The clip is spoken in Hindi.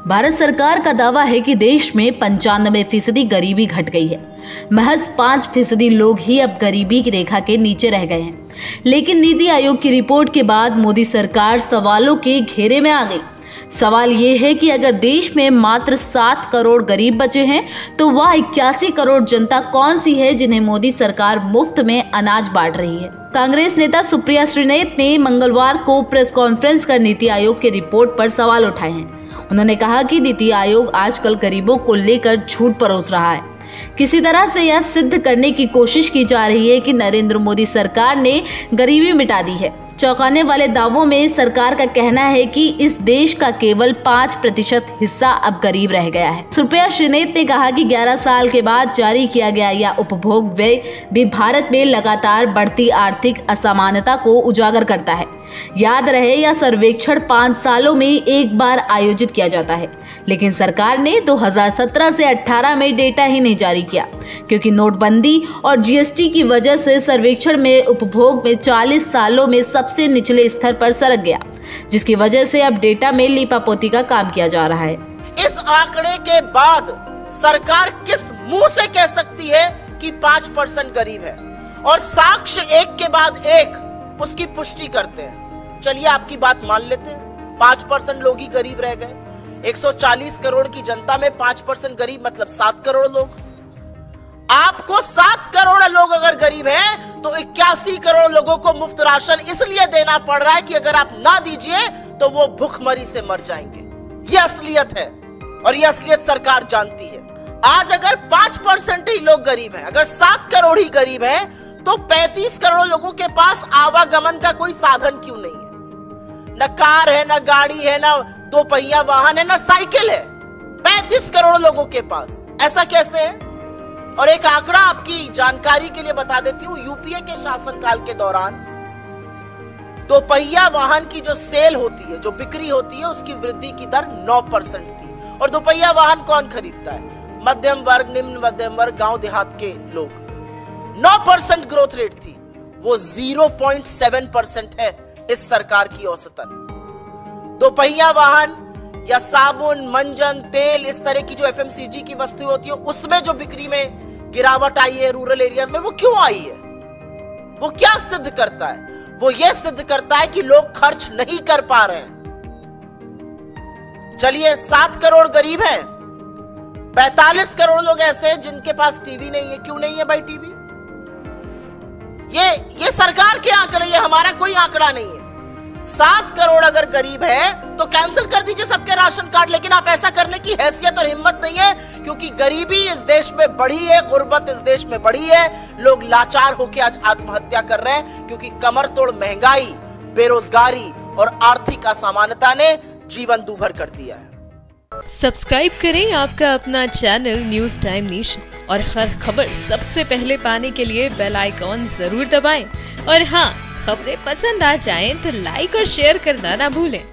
भारत सरकार का दावा है कि देश में 95% गरीबी घट गई है। महज 5% लोग ही अब गरीबी की रेखा के नीचे रह गए हैं। लेकिन नीति आयोग की रिपोर्ट के बाद मोदी सरकार सवालों के घेरे में आ गई। सवाल ये है कि अगर देश में मात्र 7 करोड़ गरीब बचे हैं तो वह 81 करोड़ जनता कौन सी है जिन्हें मोदी सरकार मुफ्त में अनाज बांट रही है। कांग्रेस नेता सुप्रिया श्रीनेत ने मंगलवार को प्रेस कॉन्फ्रेंस कर नीति आयोग की रिपोर्ट पर सवाल उठाए हैं। उन्होंने कहा कि नीति आयोग आजकल गरीबों को लेकर झूठ परोस रहा है। किसी तरह से यह सिद्ध करने की कोशिश की जा रही है कि नरेंद्र मोदी सरकार ने गरीबी मिटा दी है। चौंकाने वाले दावों में सरकार का कहना है कि इस देश का केवल 5% हिस्सा अब गरीब रह गया है। सुप्रिया श्रीनेत ने कहा कि 11 साल के बाद जारी किया गया यह उपभोग व्यय भी भारत में लगातार बढ़ती आर्थिक असमानता को उजागर करता है। याद रहे यह सर्वेक्षण 5 सालों में एक बार आयोजित किया जाता है, लेकिन सरकार ने 2017 से 18 में डेटा ही नहीं जारी किया क्योंकि नोटबंदी और जीएसटी की वजह से सर्वेक्षण में उपभोग में 40 सालों में सबसे निचले स्तर पर सरक गया, जिसकी वजह से अब डेटा में लीपापोती का काम किया जा रहा है। इस आंकड़े के बाद सरकार किस मुंह से कह सकती है कि 5% गरीब है और साक्ष्य एक के बाद एक उसकी पुष्टि करते हैं। चलिए आपकी बात मान लेते हैं, 5% लोग ही गरीब रह गए। 140 करोड़ की जनता में 5% गरीब मतलब 7 करोड़ लोग। आपको 7 करोड़ लोग अगर गरीब हैं तो 81 करोड़ लोगों को मुफ्त राशन इसलिए देना पड़ रहा है कि अगर आप ना दीजिए तो वो भूखमरी से मर जाएंगे। ये असलियत है और ये असलियत सरकार जानती है। आज अगर 5% ही लोग गरीब हैं, अगर 7 करोड़ ही गरीब हैं, तो 35 करोड़ लोगों के पास आवागमन का कोई साधन क्यों नहीं है? न कार है, न गाड़ी है, न 2 पहिया वाहन है, न साइकिल है। 35 करोड़ लोगों के पास ऐसा कैसे है? और एक आंकड़ा आपकी जानकारी के लिए बता देती हूं। यूपीए के शासनकाल के दौरान 2 पहिया वाहन की जो सेल होती है, जो बिक्री होती है, उसकी वृद्धि की दर 9% थी। और 2 पहिया वाहन कौन खरीदता है? मध्यम वर्ग, निम्न मध्यम वर्ग, गांव देहात के लोग। 9% ग्रोथ रेट थी, वो 0.7% है इस सरकार की औसतन। 2 पहिया वाहन या साबुन, मंजन, तेल, इस तरह की जो एफएमसीजी की वस्तुएं होती है, उसमें जो बिक्री में गिरावट आई है रूरल एरियाज में, वो क्यों आई है? वो क्या सिद्ध करता है? वो ये सिद्ध करता है कि लोग खर्च नहीं कर पा रहे हैं। चलिए 7 करोड़ गरीब हैं, 45 करोड़ लोग ऐसे हैं जिनके पास टीवी नहीं है। क्यों नहीं है भाई टीवी? ये सरकार के आंकड़े, ये हमारा कोई आंकड़ा नहीं है। 7 करोड़ अगर गरीब है तो कैंसिल कर दीजिए सबके राशन कार्ड, लेकिन आप ऐसा करने की हैसियत और हिम्मत नहीं है क्योंकि गरीबी इस देश में बढ़ी है, गुर्बत इस देश में बढ़ी है। लोग लाचार होकर आज आत्महत्या कर रहे हैं क्योंकि कमर तोड़ महंगाई, बेरोजगारी और आर्थिक असमानता ने जीवन दूभर कर दिया है। सब्सक्राइब करें आपका अपना चैनल न्यूज टाइम नेशन और हर खबर सबसे पहले पाने के लिए बेल आइकॉन जरूर दबाएं। और हाँ, खबरें पसंद आ जाएं तो लाइक और शेयर करना ना भूलें।